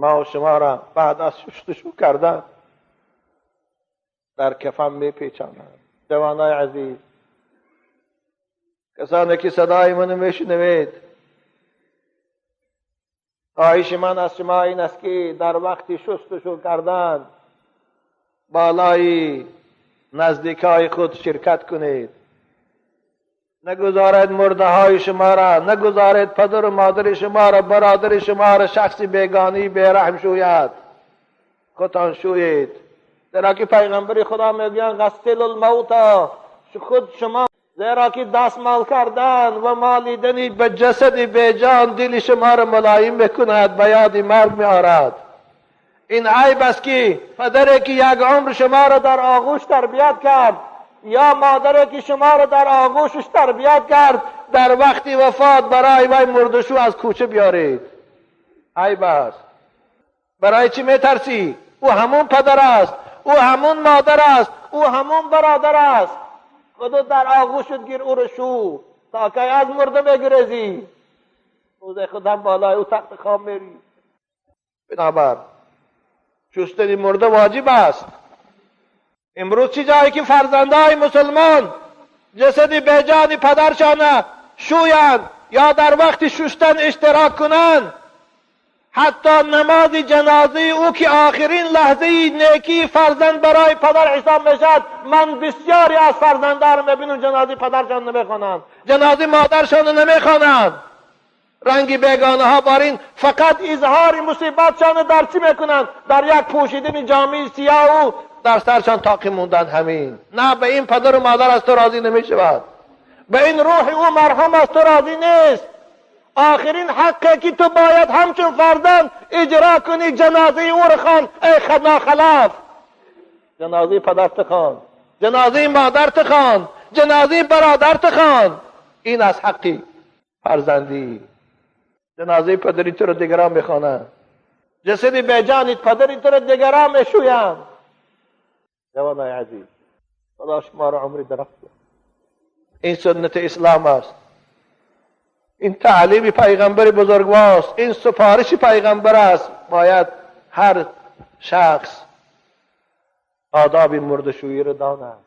ما و شما را بعد از شستشو کردن در کفن میپیچانند. جوانای عزیز، کسانی که صدای منو میشنوید، خواهش من از شما این است که در وقت شستشو کردن بالای نزدیکای خود شرکت کنید. نگذارید مرده های شما را، نگذارید پدر و مادر شما را، برادر شما را شخصی بیگانی بیرحم شوید. خودتان شوید. زیرا که پیغمبر خدا میگویند غسل الموت، خود شما، زیرا که دستمال کردن و مالیدنی به جسد بیجان دل شما را ملایم میکند، به یاد مرگ میآورد. این عیب است که پدری که یک عمر شما را در آغوش تربیت کرد یا مادری که شما را در آغوشش تربیت کرد، در وقت وفات برای وی مردشو از کوچه بیارید. عیب است. برای چی میترسی؟ او همون پدر است، او همون مادر است، او همون برادر است. خودت در آغوشت گیر او را شو تا که از مرده بگریزی. روز خودم بالای او تخت خواب میری. بنابر شستن مرده واجب است. امروز چی جایی که فرزندای مسلمان جسد بیجان پدرشان شویند یا در وقت شستن اشتراک کنند، حتی نماز جنازه او که آخرین لحظه نیکی فرزند برای پدر حساب میشد، من بسیاری از فرزندان رو میبینم جنازه پدرشان نمیخوانند، جنازه مادرشان نمیخوانند. رنگ بیگانه ها بارین فقط اظهار مصیبتشان در چی میکنند؟ در یک پوشیدن جامعه سیاه و در سرشان تاقی موندن. همین. نه، به این پدر و مادر از تو راضی نمیشود، به این روح او مرحوم از تو راضی نیست. آخرین حقی که تو باید همچون فرزند اجرا کنی جنازه او را خوان. ای ناخلاف، جنازه پدرت خوان، جنازه مادرت خوان، جنازه برادرت خوان. این از حقی فرزندی. جنازه پدری تو را دیگران میخوانند، جسد بیجانت پدری تو را دیگران میشویند. جوانای عزیز، خدا شما را عمری دراز کند. این سنت اسلام است، این تعلیم پیغمبر بزرگوارست، این سفارش پیغمبر است. باید هر شخص آداب مرده‌شویی را داند.